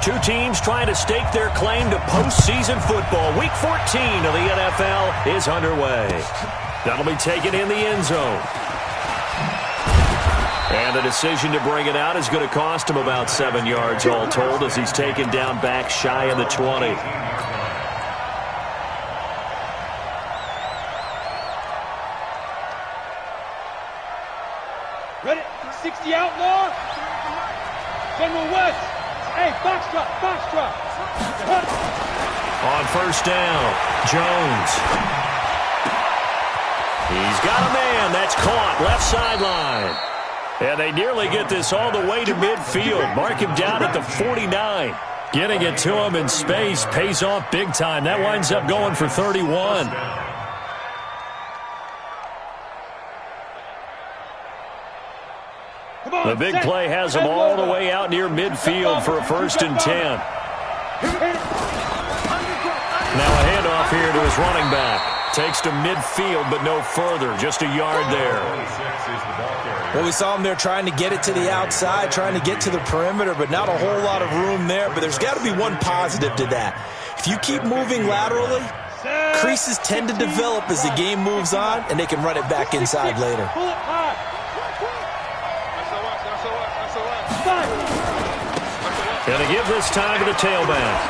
Two teams trying to stake their claim to postseason football. Week 14 of the NFL is underway. That'll be taken in the end zone. And the decision to bring it out is going to cost him about 7 yards all told as he's taken down back shy of the 20. Ready? 60 outlaw. General West. Hey, box drop. On first down, Jones. He's got a man. That's caught. Left sideline. And they nearly get this all the way to midfield. Mark him down at the 49. Getting it to him in space pays off big time. That winds up going for 31. The big play has them all the way out near midfield for a 1st and 10. Now a handoff here to his running back. Takes to midfield, but no further. Just a yard there. Well, we saw him there trying to get it to the outside, trying to get to the perimeter, but not a whole lot of room there. But there's got to be one positive to that. If you keep moving laterally, creases tend to develop as the game moves on, and they can run it back inside later. Going to give this time to the tailback.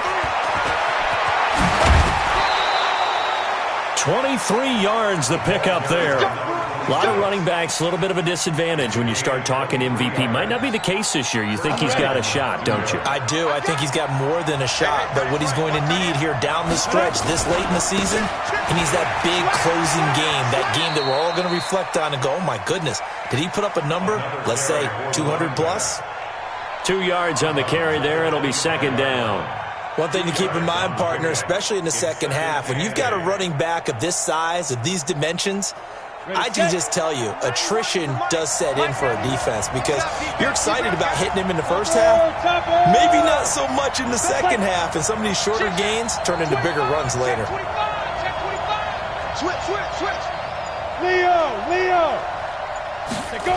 23 yards the pickup there. A lot of running backs, a little bit of a disadvantage when you start talking MVP. Might not be the case this year. You think he's got a shot, don't you? I do. I think he's got more than a shot. But what he's going to need here down the stretch this late in the season, he needs that big closing game, that game that we're all going to reflect on and go, oh, my goodness, did he put up a number, let's say 200 plus? 2 yards on the carry there. It'll be 2nd down. One thing to keep in mind, partner, especially in the second half, when you've got a running back of this size, of these dimensions, I can just tell you, attrition does set in for a defense because you're excited about hitting him in the first half, maybe not so much in the second half, and some of these shorter gains turn into bigger runs later. Switch. Leo. Go.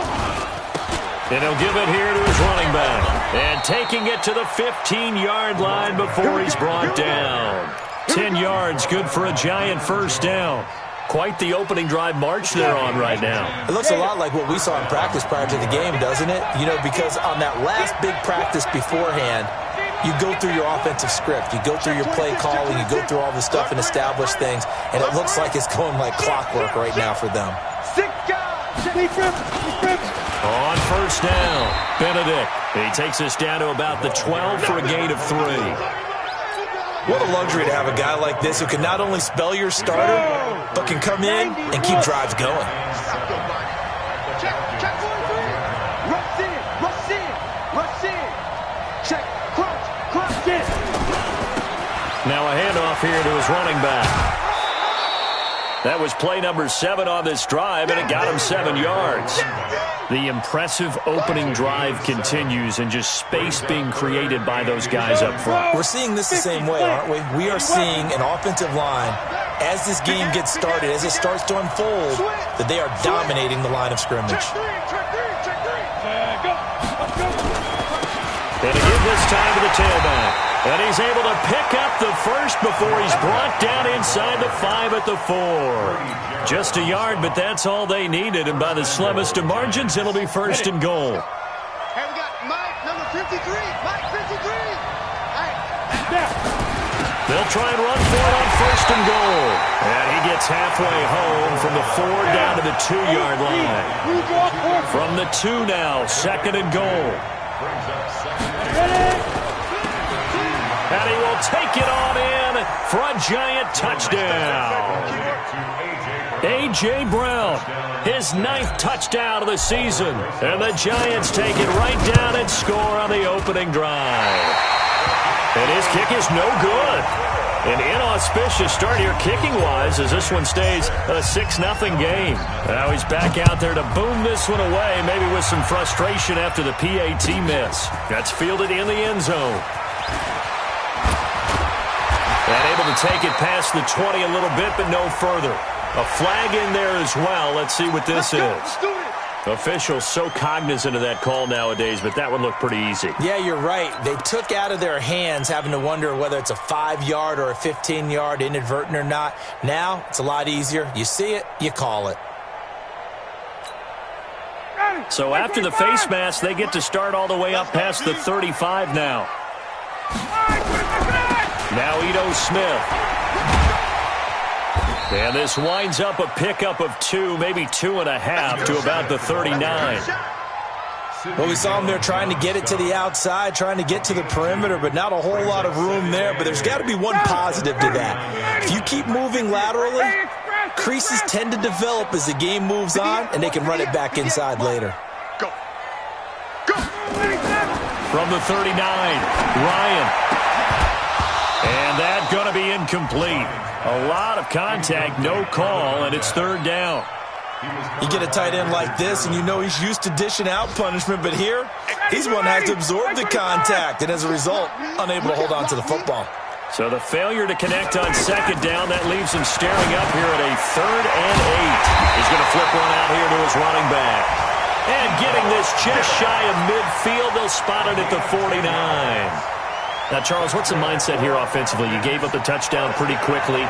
And he'll give it here to his running back. And taking it to the 15-yard line before he's brought down. 10 yards, good for a giant 1st down. Quite the opening drive march they're on right now. It looks a lot like what we saw in practice prior to the game, doesn't it? You know, because on that last big practice beforehand, you go through your offensive script. You go through your play calling. You go through all the stuff and establish things. And it looks like it's going like clockwork right now for them. On first down, Benedict. He takes us down to about the 12 for a gain of 3. What a luxury to have a guy like this who can not only spell your starter, but can come in and keep drives going. Now a handoff here to his running back. That was play number 7 on this drive, and it got him 7 yards. The impressive opening drive continues, and just space being created by those guys up front. We're seeing this the same way, aren't we? We are seeing an offensive line, as this game gets started, as it starts to unfold, that they are dominating the line of scrimmage. And to give this time to the tailback. And he's able to pick up the first before he's brought down inside the 5 at the 4. Just a yard, but that's all they needed. And by the slimmest of margins, it'll be 1st and goal. Hey, we got Mike, number 53. Mike, 53. Hey. They'll try and run for it on 1st and goal. And he gets halfway home from the 4 down to the 2-yard line. From the 2 now, 2nd and goal. And he will take it on in for a giant touchdown. A.J. Brown, his 9th touchdown of the season. And the Giants take it right down and score on the opening drive. And his kick is no good. An inauspicious start here kicking-wise as this one stays a 6-0 game. Now he's back out there to boom this one away, maybe with some frustration after the PAT miss. That's fielded in the end zone. And able to take it past the 20 a little bit, but no further. A flag in there as well. Let's see what this is. Officials so cognizant of that call nowadays, but that would look pretty easy. Yeah, you're right. They took out of their hands having to wonder whether it's a 5-yard or a 15-yard inadvertent or not. Now, it's a lot easier. You see it, you call it. So after the face mask, they get to start all the way up past the 35 now. Now Ito Smith. And this winds up a pickup of 2, maybe 2.5 to about the 39. Well, we saw him there trying to get it to the outside, trying to get to the perimeter, but not a whole lot of room there. But there's got to be one positive to that. If you keep moving laterally, creases tend to develop as the game moves on, and they can run it back inside later. Go. Go. From the 39, Ryan. And that's going to be incomplete. A lot of contact, no call, and it's third down. You get a tight end like this, and you know he's used to dishing out punishment, but here, he's one that has to absorb the contact, and as a result, unable to hold on to the football. So the failure to connect on second down, that leaves him staring up here at a 3rd and 8. He's going to flip one out here to his running back. And getting this just shy of midfield, they'll spot it at the 49. Now, Charles, what's the mindset here offensively? You gave up the touchdown pretty quickly.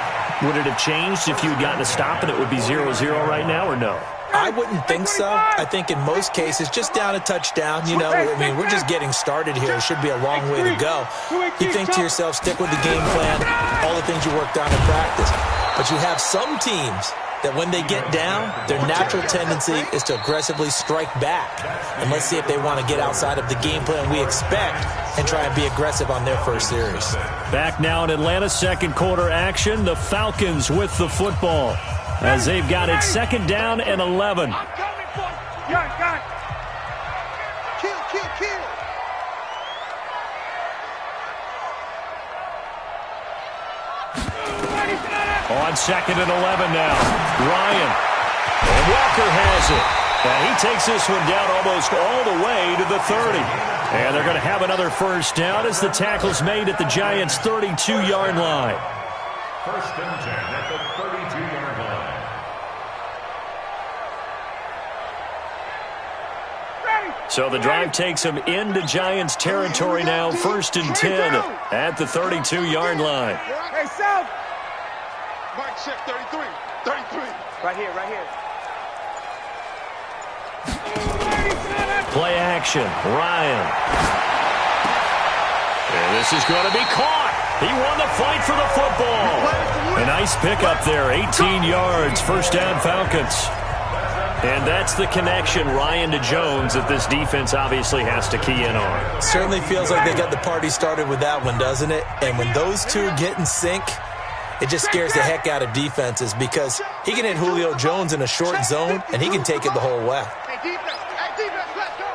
Would it have changed if you had gotten a stop and it would be 0-0 right now, or no? I wouldn't think so. I think in most cases, just down a touchdown, you know, I mean, we're just getting started here. It should be a long way to go. You think to yourself, stick with the game plan, all the things you worked on in practice. But you have some teams that when they get down, their natural tendency is to aggressively strike back. And let's see if they want to get outside of the game plan we expect and try and be aggressive on their first series. Back now in Atlanta's second quarter action, the Falcons with the football as they've got it 2nd down and 11. I'm coming for you. Got it. Kill. On 2nd and 11 now, Ryan. And Walker has it. And he takes this one down almost all the way to the 30. And they're going to have another first down as the tackle's made at the Giants' 32-yard line. 1st and 10 at the 32-yard line. So the drive takes them into Giants territory now, 1st and 10 at the 32-yard line. Hey, South. Mike, check 33. 33. Right here. Play action, Ryan. And this is going to be caught. He won the fight for the football. A nice pickup there, 18 yards, 1st down Falcons. And that's the connection, Ryan to Jones, that this defense obviously has to key in on. Certainly feels like they got the party started with that one, doesn't it? And when those two get in sync, it just scares the heck out of defenses because he can hit Julio Jones in a short zone, and he can take it the whole way. Hey, defense, let's go.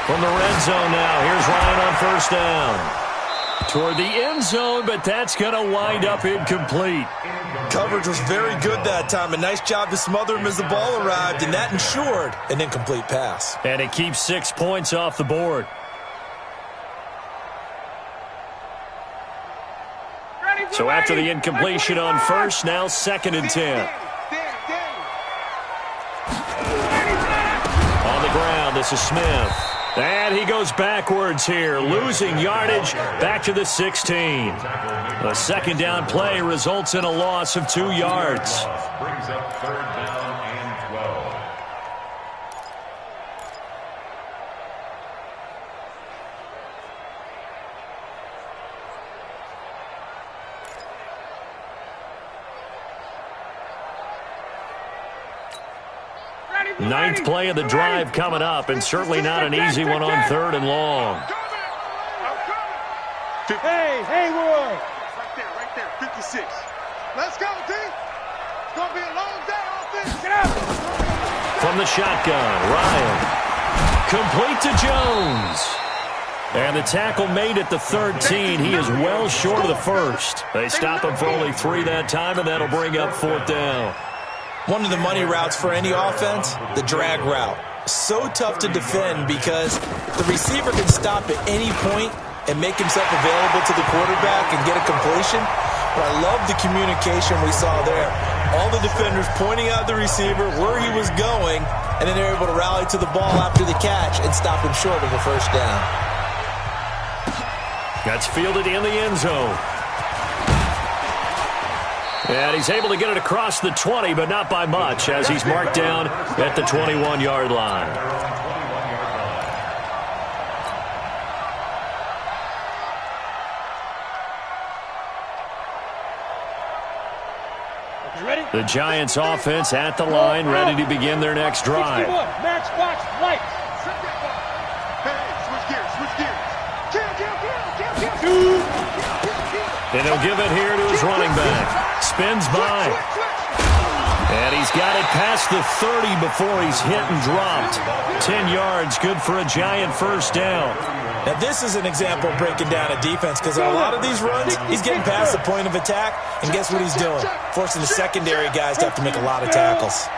From the red zone now, here's Ryan on 1st down. Toward the end zone, but that's going to wind up incomplete. Coverage was very good that time. A nice job to smother him as the ball arrived, and that ensured an incomplete pass. And it keeps 6 points off the board. So after the incompletion on 1st, now 2nd and 10. On the ground, this is Smith. And he goes backwards here, losing yardage back to the 16. The 2nd down play results in a loss of 2 yards. Brings up 3rd down and 12. Ninth play of the drive coming up, and certainly not an easy one on 3rd and long. Hey, Haywood. Right there, 56. Let's go, D. It's going to be a long day offense. Get out. From the shotgun, Ryan. Complete to Jones. And the tackle made at the 13. He is well short of the 1st. They stop him for only 3 that time, and that'll bring up 4th down. One of the money routes for any offense, the drag route. So tough to defend because the receiver can stop at any point and make himself available to the quarterback and get a completion. But I love the communication we saw there. All the defenders pointing out the receiver where he was going, and then they're able to rally to the ball after the catch and stop him short of a first down. That's fielded in the end zone. And he's able to get it across the 20, but not by much, as he's marked down at the 21-yard line. The Giants offense at the line, ready to begin their next drive. Match box right. And he'll give it here to his running back. Spins by. And he's got it past the 30 before he's hit and dropped. 10 yards, good for a Giant first down. Now, this is an example of breaking down a defense, because on a lot of these runs, he's getting past the point of attack, and guess what he's doing? Forcing the secondary guys to have to make a lot of tackles.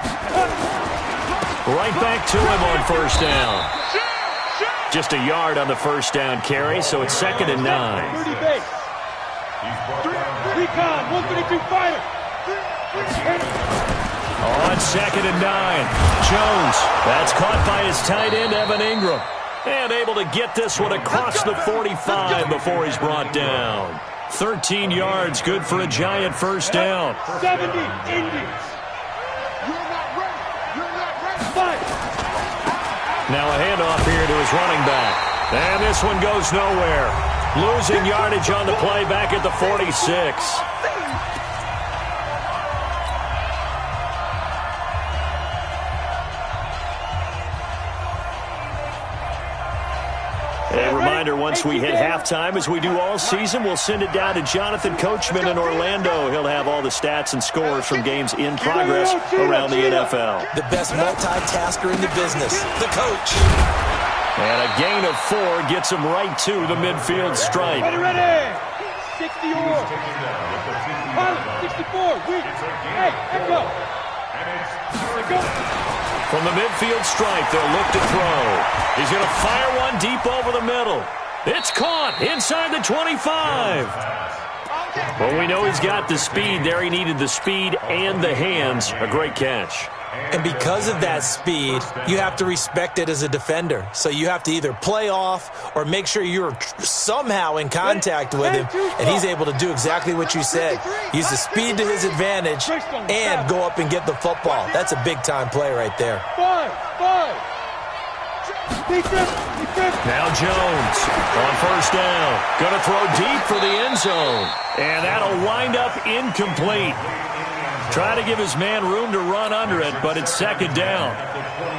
Right back to him on first down. Just a yard on the first down carry, so it's 2nd and 9. 30 base. Recon, 132 fighter. On 2nd and 9. Jones. That's caught by his tight end, Evan Ingram. And able to get this one across the 45 before he's brought down. 13 yards, good for a Giant first down. 70 Indians. You're not ready. You're not ready. Fight. Now a handoff here to his running back. And this one goes nowhere. Losing yardage on the play back at the 46. A reminder, once we hit halftime, as we do all season, we'll send it down to Jonathan Coachman in Orlando. He'll have all the stats and scores from games in progress around the NFL. The best multitasker in the business, the coach. And a gain of 4 gets him right to the midfield stripe. Ready. 60 or 64. Hey, echo. From the midfield stripe, they'll look to throw. He's going to fire one deep over the middle. It's caught inside the 25. Well, we know he's got the speed there. He needed the speed and the hands. A great catch. And because of that speed, you have to respect it as a defender. So you have to either play off or make sure you're somehow in contact with him, and he's able to do exactly what you said. Use the speed to his advantage and go up and get the football. That's a big-time play right there. Five. Now Jones on first down. Going to throw deep for the end zone. And that'll wind up incomplete. Try to give his man room to run under it, but it's 2nd down.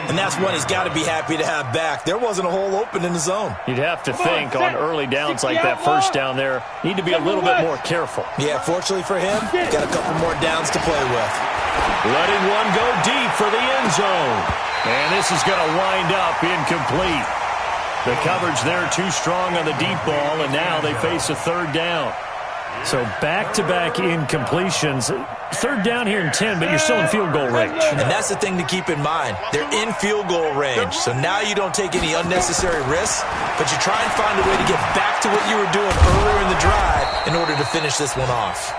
And that's one he's got to be happy to have back. There wasn't a hole open in the zone. You'd have to think on early downs like that first down there, need to be a little bit more careful. Yeah, fortunately for him, got a couple more downs to play with. Letting one go deep for the end zone. And this is going to wind up incomplete. The coverage there too strong on the deep ball, and now they face a 3rd down. So back-to-back incompletions. 3rd down here in 10, but you're still in field goal range. And that's the thing to keep in mind. They're in field goal range. So now you don't take any unnecessary risks, but you try and find a way to get back to what you were doing earlier in the drive in order to finish this one off.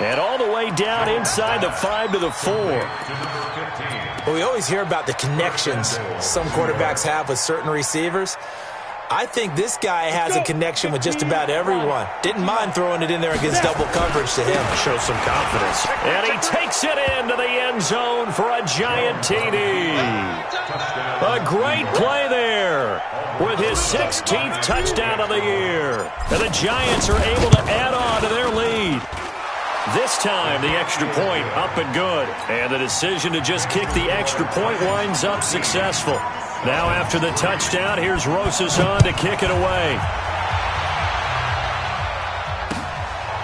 And all the way down inside the 5 to the 4. Well, we always hear about the connections some quarterbacks have with certain receivers. I think this guy has a connection with just about everyone. Didn't mind throwing it in there against double coverage to him. Shows some confidence. And he takes it into the end zone for a Giant TD. A great play there with his 16th touchdown of the year. And the Giants are able to add on to their lead. This time, the extra point up and good. And the decision to just kick the extra point winds up successful. Now after the touchdown, here's Rosas on to kick it away.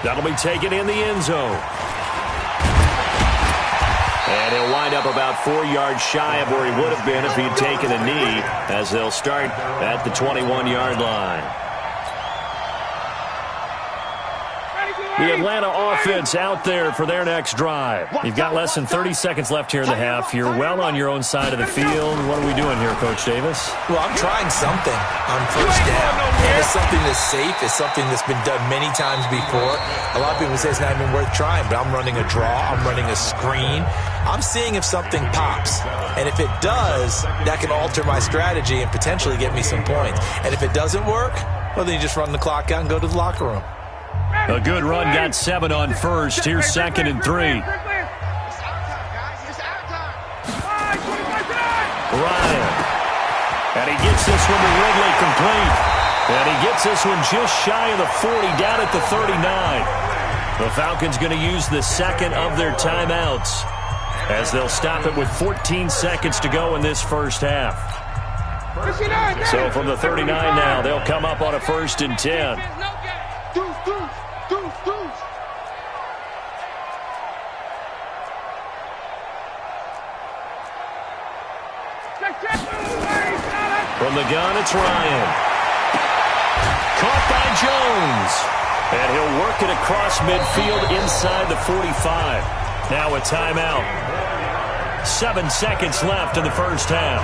That'll be taken in the end zone. And he'll wind up about 4 yards shy of where he would have been if he'd taken a knee, as they'll start at the 21-yard line. Ready, The Atlanta offense out there for their next drive. You've got less than 30 seconds left here in the half. You're well on your own side of the field. What are we doing here, Coach Davis? Well, I'm trying something on first down. And it's something that's safe. It's something that's been done many times before. A lot of people say it's not even worth trying, but I'm running a draw. I'm running a screen. I'm seeing if something pops. And if it does, that can alter my strategy and potentially get me some points. And if it doesn't work, well, then you just run the clock out and go to the locker room. A good run got 7 on first. Here's 2nd and 3. It's our time, guys. It's our time. Ryan. And he gets this one to Ridley complete. And he gets this one just shy of the 40, down at the 39. The Falcons going to use the second of their timeouts as they'll stop it with 14 seconds to go in this first half. So from the 39 now, they'll come up on a 1st and 10. From the gun, it's Ryan. Caught by Jones. And he'll work it across midfield inside the 45. Now a timeout. 7 seconds left in the first half.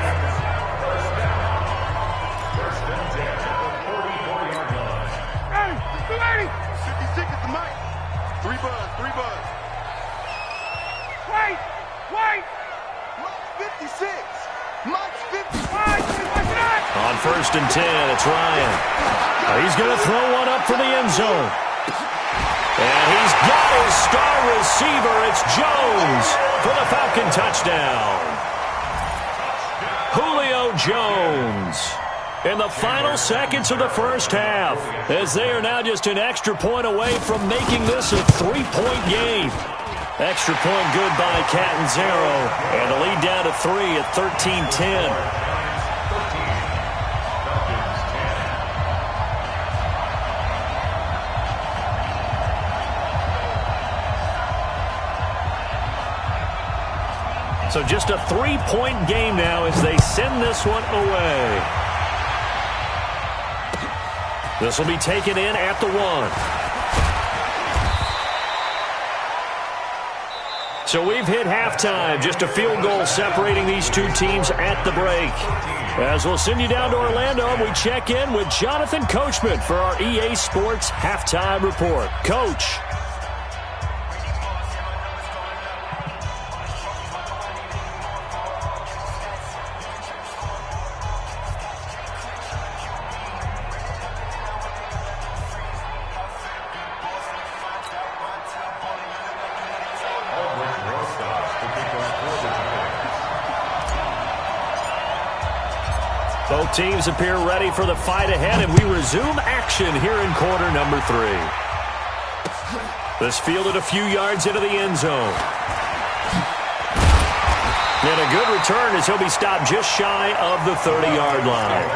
On 1st and 10, it's Ryan. He's going to throw one up for the end zone. And he's got his star receiver. It's Jones for the Falcon touchdown. Julio Jones in the final seconds of the first half, as they are now just an extra point away from making this a 3-point game. Extra point good by Catanzaro, and the lead down to 3 at 13-10. So just a 3-point game now as they send this one away. This will be taken in at the 1. So we've hit halftime. Just a field goal separating these two teams at the break. As we'll send you down to Orlando, we check in with Jonathan Coachman for our EA Sports Halftime Report. Coach. Both teams appear ready for the fight ahead, and we resume action here in quarter number 3. This fielded a few yards into the end zone. And a good return as he'll be stopped just shy of the 30-yard line.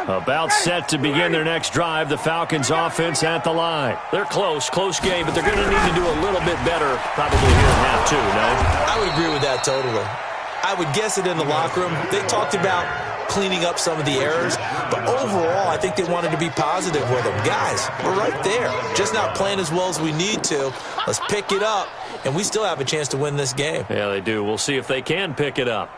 About set to begin their next drive, the Falcons offense at the line. They're close game, but they're going to need to do a little bit better probably here in half 2, no? I would agree with that totally. I would guess it in the locker room. They talked about cleaning up some of the errors, but overall, I think they wanted to be positive with them. Guys, we're right there. Just not playing as well as we need to. Let's pick it up, and we still have a chance to win this game. Yeah, they do. We'll see if they can pick it up.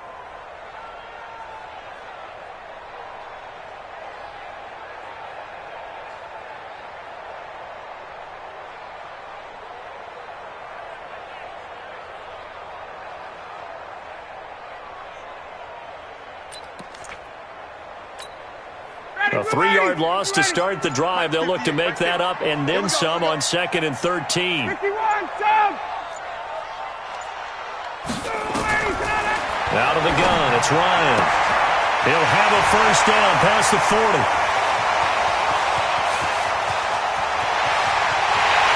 A 3-yard loss to start the drive. They'll look to make that up and then some on 2nd and 13. Out of the gun, it's Ryan. He'll have a first down past the 40.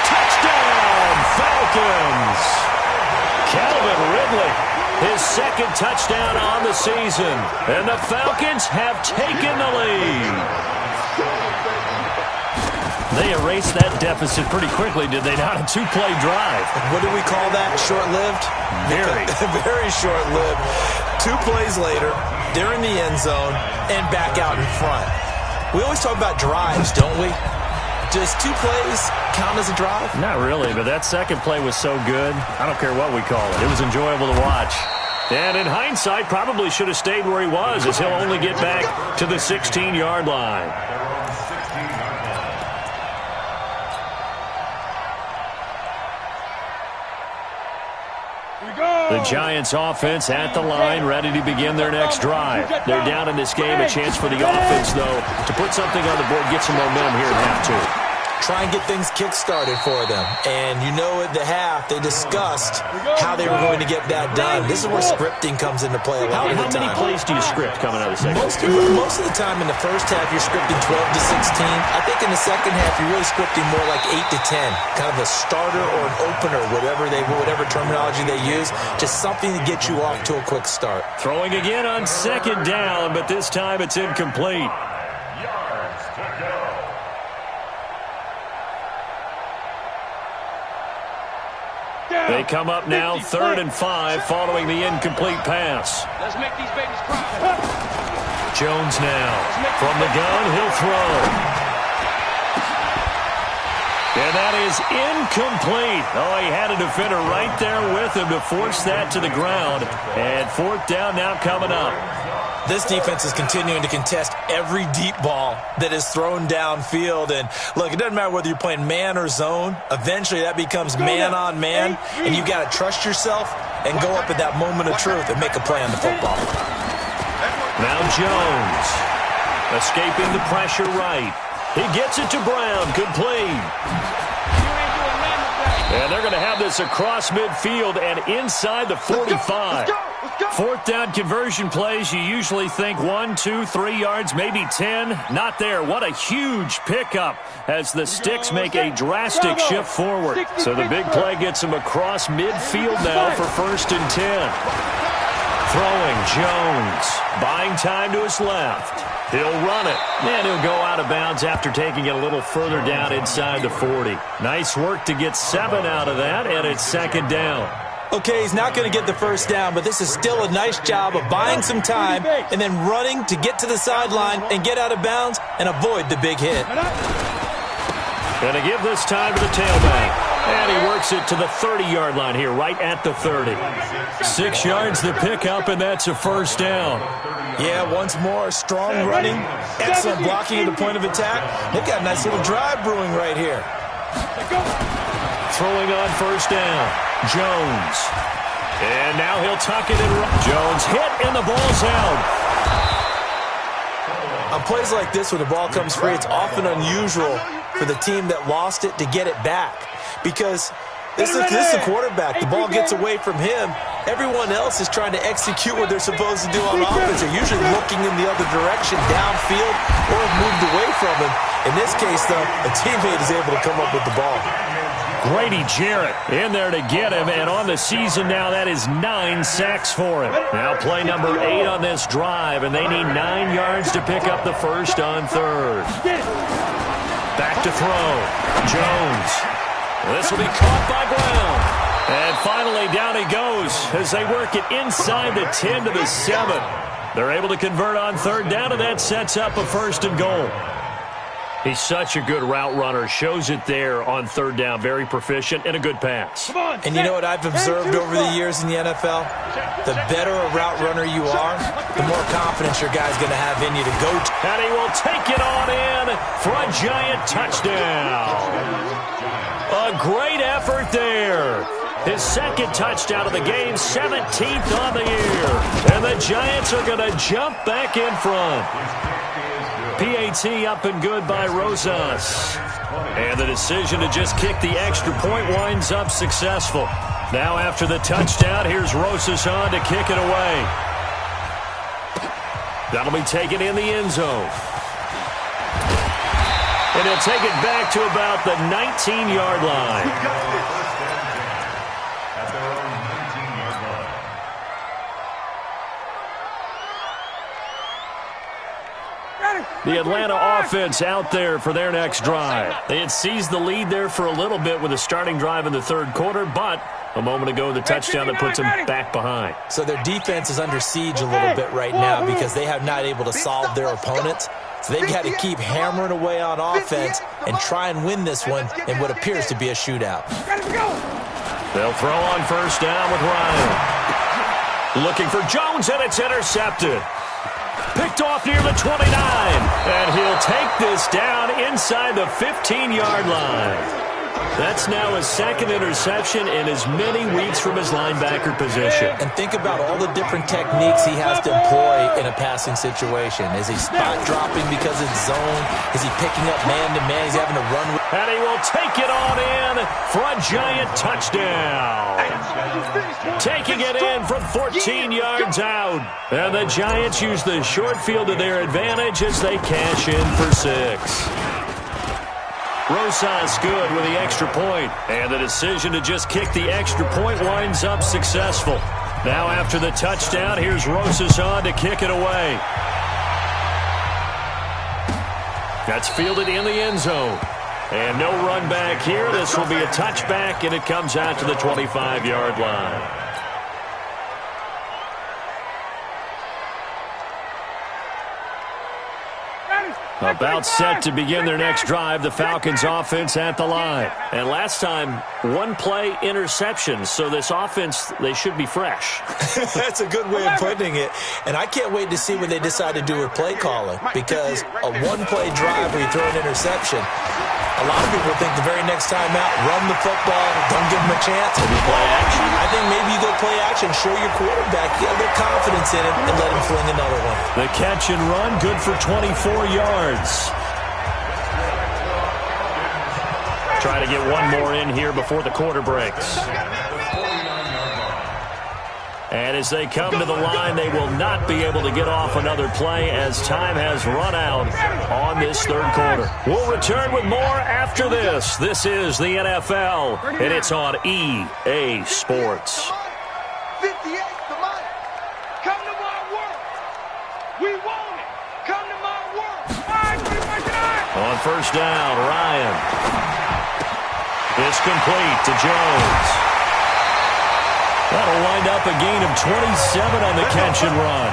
Touchdown, Falcons! Calvin Ridley his second touchdown on the season. And the Falcons have taken the lead. They erased that deficit pretty quickly, did they not? A two-play drive. What do we call that? Short-lived? Very. Very short-lived. 2 plays later, they're in the end zone and back out in front. We always talk about drives, don't we? Does 2 plays count as a drive? Not really, but that second play was so good. I don't care what we call it. It was enjoyable to watch. And in hindsight, probably should have stayed where he was, as he'll only get back to the 16-yard line. The Giants offense at the line, ready to begin their next drive. They're down in this game. A chance for the offense, though, to put something on the board, get some momentum here in half 2. Try and get things kick-started for them. And you know at the half, they discussed how they were going to get that done. This is where scripting comes into play a lot of the time. How many plays do you script coming out of the second? Most of the time in the first half, you're scripting 12 to 16. I think in the second half, you're really scripting more like 8 to 10. Kind of a starter or an opener, whatever terminology they use. Just something to get you off to a quick start. Throwing again on second down, but this time it's incomplete. They come up now 3rd and 5 following the incomplete pass. Let's make these babies cry. Jones now from the gun. He'll throw. And that is incomplete. Oh, he had a defender right there with him to force that to the ground. And 4th down now coming up. This defense is continuing to contest every deep ball that is thrown downfield. And, look, it doesn't matter whether you're playing man or zone. Eventually, that becomes man-on-man, and you've got to trust yourself and go up at that moment of truth and make a play on the football. Now Jones escaping the pressure right. He gets it to Brown. Good play. And they're going to have this across midfield and inside the 45. 4th down conversion plays, you usually think 1, 2, 3 yards, maybe 10. Not there. What a huge pickup as the Sticks make a drastic shift forward. So the big play gets them across midfield now for 1st and 10. Throwing Jones, buying time to his left. He'll run it, and he'll go out of bounds after taking it a little further down inside the 40. Nice work to get 7 out of that, and it's 2nd down. Okay, he's not going to get the 1st down, but this is still a nice job of buying some time and then running to get to the sideline and get out of bounds and avoid the big hit. Going to give this time to the tailback. And he works it to the 30-yard line here, right at the 30. 6 yards the pickup, and that's a 1st down. Yeah, once more, strong running, excellent blocking at the point of attack. They've got a nice little drive brewing right here. Throwing on 1st down, Jones. And now he'll tuck it in. Jones hit, and the ball's out. On plays like this, when the ball comes free, it's often unusual for the team that lost it to get it back. Because this is the quarterback. The ball gets away from him. Everyone else is trying to execute what they're supposed to do on offense. They're usually looking in the other direction, downfield, or have moved away from him. In this case, though, a teammate is able to come up with the ball. Grady Jarrett in there to get him, and on the season now, that is 9 sacks for him. Now play number 8 on this drive, and they need 9 yards to pick up the 1st on 3rd. Back to throw. Jones. This will be caught by Brown. And finally, down he goes as they work it inside the 10 to the 7. They're able to convert on 3rd down, and that sets up a 1st and goal. He's such a good route runner. Shows it there on 3rd down. Very proficient and a good pass. And you know what I've observed over the years in the NFL? The better a route runner you are, the more confidence your guy's going to have in you to go to. And he will take it on in for a Giant touchdown. A great effort there. His 2nd touchdown of the game, 17th on the year. And the Giants are going to jump back in front. PAT up and good by Rosas. And the decision to just kick the extra point winds up successful. Now after the touchdown, here's Rosas on to kick it away. That'll be taken in the end zone. And he'll take it back to about the 19-yard line. The Atlanta offense out there for their next drive. They had seized the lead there for a little bit with a starting drive in the third quarter, but a moment ago, the touchdown that puts them back behind. So their defense is under siege a little bit right now because they have not able to solve their opponents. So they've got to keep hammering away on offense and try and win this one in what appears to be a shootout. They'll throw on first down with Ryan. Looking for Jones, and it's intercepted. Picked off near the 29, and he'll take this down inside the 15-yard line. That's now his second interception in as many weeks from his linebacker position. And think about all the different techniques he has to employ in a passing situation. Is he spot dropping because it's zone? Is he picking up man-to-man? He's having to run with... And he will take it on in for a giant touchdown. Taking it in from 14 yards out. And the Giants use the short field to their advantage as they cash in for 6. Rosas good with the extra point, and the decision to just kick the extra point winds up successful. Now after the touchdown, here's Rosas on to kick it away. That's fielded in the end zone. And no run back here. This will be a touchback, and it comes out to the 25-yard line. About set to begin their next drive, the Falcons offense at the line. And last time, one-play interceptions, so this offense, they should be fresh. That's a good way of putting it. And I can't wait to see what they decide to do with play calling, because a one-play drive where you throw an interception, a lot of people think the very next time out, run the football, don't give them a chance. Play action. I think maybe you go play action, show your quarterback, get a little confidence in him, and let him fling another one. The catch and run, good for 24 yards. Try to get one more in here before the quarter breaks. And as they come to the line, they will not be able to get off another play as time has run out on this third quarter. We'll return with more after this. This is the NFL, and it's on EA Sports. 58 to Mike. Come to my world. We want it. Come to my world. On first down, Ryan. It's complete to Jones. That'll wind up a gain of 27 on the catch and run.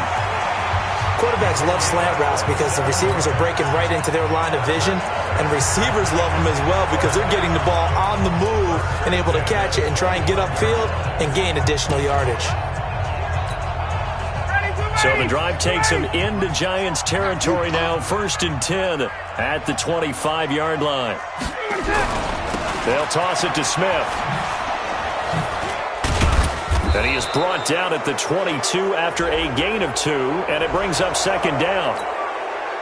Quarterbacks love slant routes because the receivers are breaking right into their line of vision, and receivers love them as well because they're getting the ball on the move and able to catch it and try and get upfield and gain additional yardage. So the drive takes them into Giants territory now, 1st and 10 at the 25-yard line. They'll toss it to Smith. And he is brought down at the 22 after a gain of 2, and it brings up second down.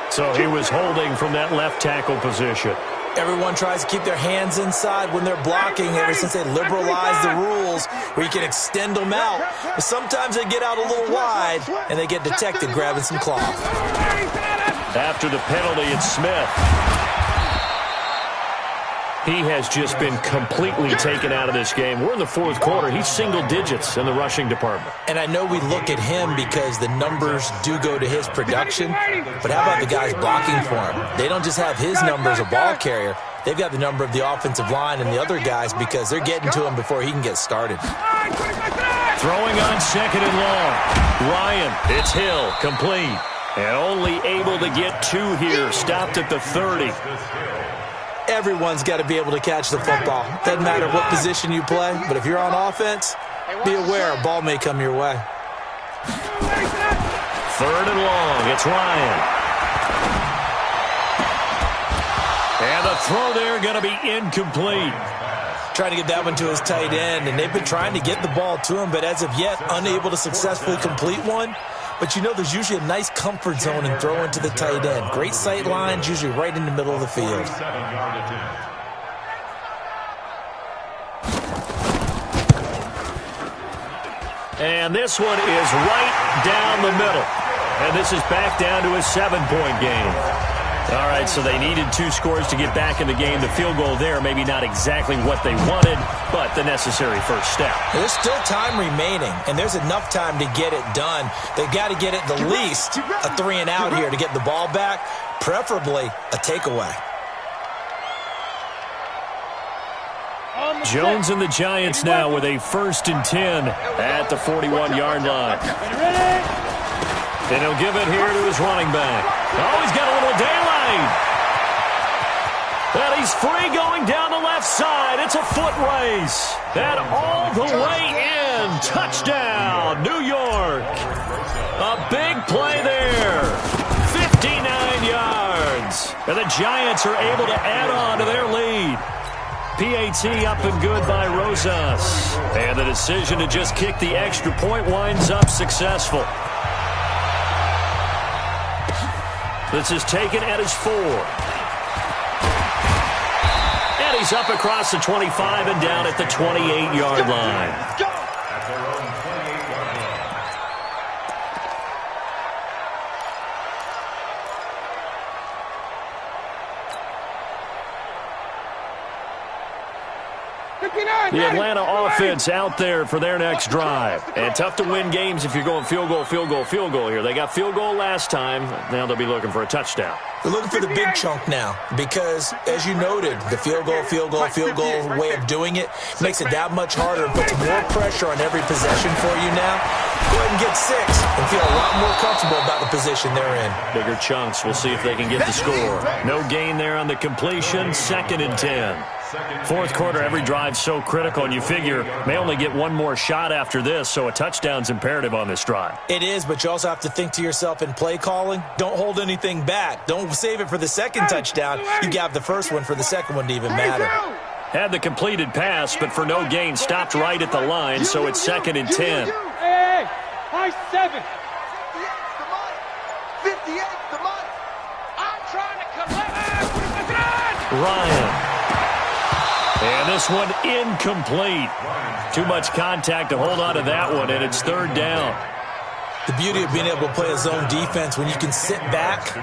So he was holding from that left tackle position. Everyone tries to keep their hands inside when they're blocking ever since they liberalized the rules where you can extend them out. But sometimes they get out a little wide, and they get detected grabbing some cloth. After the penalty, it's Smith. He has just been completely taken out of this game. We're in the fourth quarter. He's single digits in the rushing department. And I know we look at him because the numbers do go to his production, but how about the guys blocking for him? They don't just have his number as a ball carrier. They've got the number of the offensive line and the other guys because they're getting to him before he can get started. Throwing on second and long. Ryan, it's Hill, complete. And only able to get 2 here, stopped at the 30. Everyone's got to be able to catch the football. Doesn't matter what position you play, but if you're on offense, be aware a ball may come your way. 3rd and long, it's Ryan. And the throw there going to be incomplete. Trying to get that one to his tight end, and they've been trying to get the ball to him, but as of yet, unable to successfully complete one. But you know there's usually a nice comfort zone in throwing to the tight end. Great sight lines, usually right in the middle of the field. And this one is right down the middle. And this is back down to a 7-point game. All right, so they needed 2 scores to get back in the game. The field goal there, maybe not exactly what they wanted, but the necessary first step. There's still time remaining, and there's enough time to get it done. They've got to get at the least a 3-and-out here to get the ball back. preferably a takeaway. Jones and the Giants now with a 1st and 10 at the 41-yard line. And he'll give it here to his running back. Oh, he's got a little daylight. And he's free going down the left side. It's a foot race. And all the way in. Touchdown, New York. A big play there. 59 yards. And the Giants are able to add on to their lead. PAT up and good by Rosas. And the decision to just kick the extra point winds up successful. This is taken at his 4. And he's up across the 25 and down at the 28-yard line. The Atlanta offense out there for their next drive. And tough to win games if you're going field goal, field goal, field goal here. They got field goal last time. Now they'll be looking for a touchdown. They're looking for the big chunk now because, as you noted, the field goal way of doing it makes it that much harder and puts more pressure on every possession for you now. Go ahead and get 6 and feel a lot more comfortable about the position they're in. Bigger chunks. We'll see if they can get the score. No gain there on the completion. 2nd and 10. Fourth quarter, every drive's so critical, and you figure may only get one more shot after this, so a touchdown's imperative on this drive. It is, but you also have to think to yourself in play calling, don't hold anything back. Don't save it for the second touchdown. You got the first one for the second one to even matter. Had the completed pass, but for no gain, stopped right at the line, so it's 2nd and 10. Hey, high 7. 58's the money. I'm trying to collect. Ryan. And this one incomplete. Too much contact to hold on to that one, and it's 3rd down. The beauty of being able to play a zone defense, when you can sit back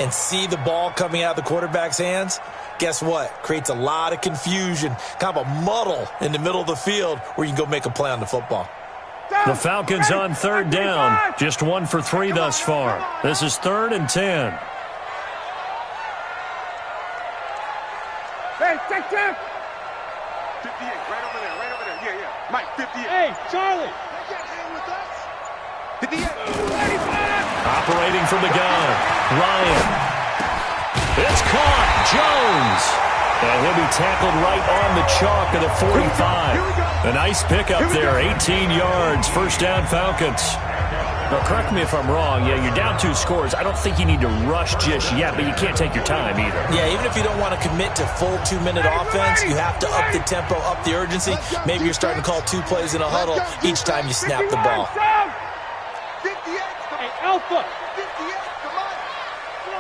and see the ball coming out of the quarterback's hands, guess what? Creates a lot of confusion, kind of a muddle in the middle of the field where you can go make a play on the football. The Falcons on 3rd down. Just 1 for 3 thus far. This is 3rd and 10. Hey, check. 58, right over there. Yeah. Mike, 58. Hey, Charlie. They get in with us. 58. 85. Operating from the gun. Ryan. It's caught. Jones. And he'll be tackled right on the chalk of the 45. A nice pickup there. 18 yards. 1st down, Falcons. Now, correct me if I'm wrong. Yeah, you're down 2 scores. I don't think you need to rush just yet, but you can't take your time either. Yeah, even if you don't want to commit to full 2-minute offense, you have to up the tempo, up the urgency. Maybe you're starting to call 2 plays in a huddle each time you snap the ball. 58's the Alpha. 58's the money.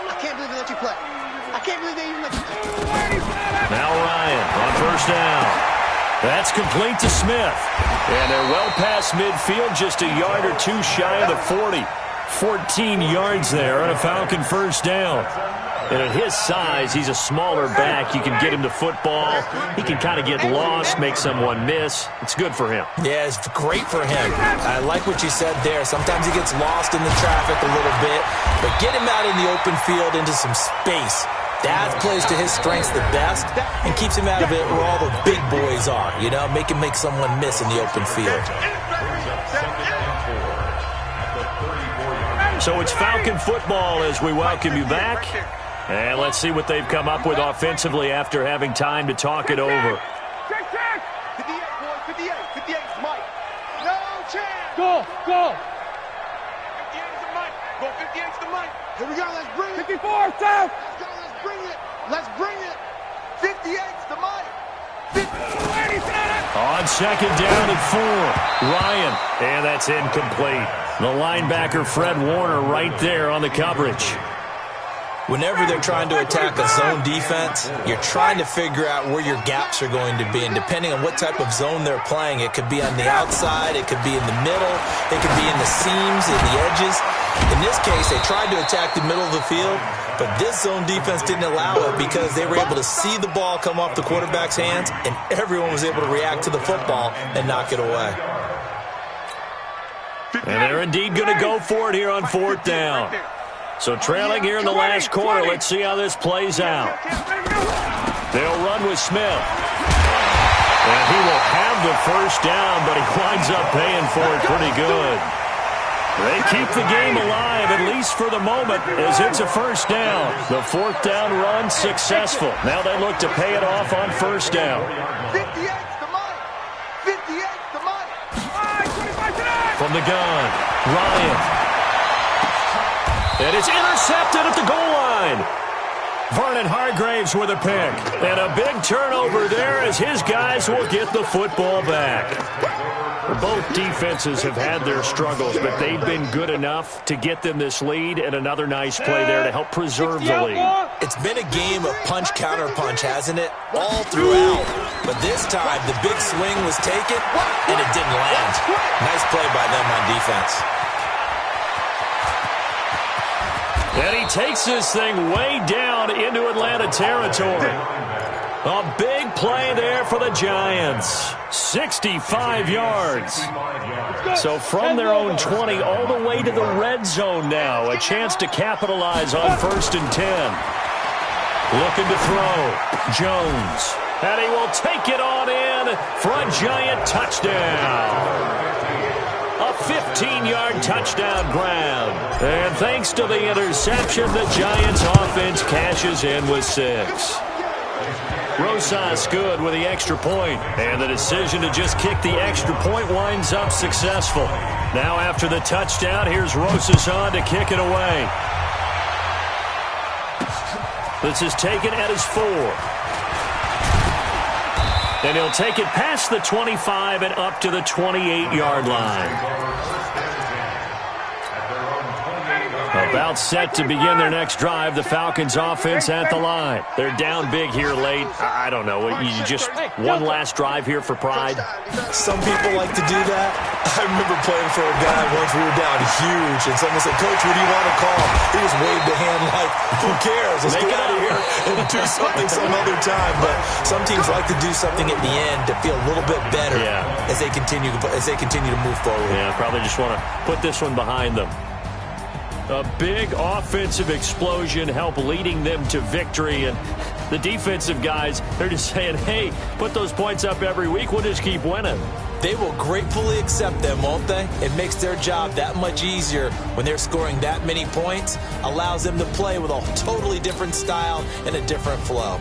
I can't believe they let you play. I can't believe they even let you play. Now Ryan on 1st down. That's complete to Smith. And they're well past midfield, just a yard or 2 shy of the 40. 14 yards there on a Falcon 1st down. And at his size, he's a smaller back. You can get him to football. He can kind of get lost, make someone miss. It's good for him. Yeah, it's great for him. I like what you said there. Sometimes he gets lost in the traffic a little bit, but get him out in the open field into some space. That plays to his strengths the best and keeps him out of it where all the big boys are, you know, make someone miss in the open field. So it's Falcon football as we welcome you back. And let's see what they've come up with offensively after having time to talk it over. Check. 58, boys. 58. 58's Mike. No chance. Go. 58's the Mike. Go 58's the Mike. Here we go. Let's bring it. 54, South. Let's bring it. 58's the Mike. 50. On 2nd down and 4. Ryan. And that's incomplete. The linebacker, Fred Warner, right there on the coverage. Whenever they're trying to attack a zone defense, you're trying to figure out where your gaps are going to be. And depending on what type of zone they're playing, it could be on the outside, it could be in the middle, it could be in the seams, in the edges. In this case, they tried to attack the middle of the field, but this zone defense didn't allow it because they were able to see the ball come off the quarterback's hands, and everyone was able to react to the football and knock it away. And they're indeed going to go for it here on 4th down. So trailing here in the last quarter. Let's see how this plays out. They'll run with Smith. And he will have the first down, but he winds up paying for it pretty good. They keep the game alive, at least for the moment, as it's a first down. The fourth down run successful. Now they look to pay it off on first down. 58's the money. 58's the money. From the gun, Ryan. And it's intercepted at the goal line. Vernon Hargraves with a pick. And a big turnover there as his guys will get the football back. Both defenses have had their struggles, but they've been good enough to get them this lead, and another nice play there to help preserve the lead. It's been a game of punch-counter-punch, hasn't it? All throughout. But this time, the big swing was taken, and it didn't land. Nice play by them on defense. And he takes this thing way down into Atlanta territory. A big play there for the Giants. 65 yards. So from their own 20 all the way to the red zone now. A chance to capitalize on 1st and 10. Looking to throw. Jones. And he will take it on in for a Giant touchdown. A 15-yard touchdown grab. And thanks to the interception, the Giants offense cashes in with 6. Rosas good with the extra point. And the decision to just kick the extra point winds up successful. Now after the touchdown, here's Rosas on to kick it away. This is taken at his 4. And he'll take it past the 25 and up to the 28-yard line. About set to begin their next drive. The Falcons offense at the line. They're down big here late. I don't know. You just one last drive here for pride? Some people like to do that. I remember playing for a guy once. We were down huge, and someone said, "Coach, what do you want to call?" He just waved a hand like, "Who cares? Let's get out of here and do something some other time." But some teams like to do something at the end to feel a little bit better as they continue to move forward. Yeah, probably just want to put this one behind them. A big offensive explosion help leading them to victory. And the defensive guys, they're just saying, hey, put those points up every week. We'll just keep winning. They will gratefully accept them, won't they? It makes their job that much easier when they're scoring that many points. Allows them to play with a totally different style and a different flow.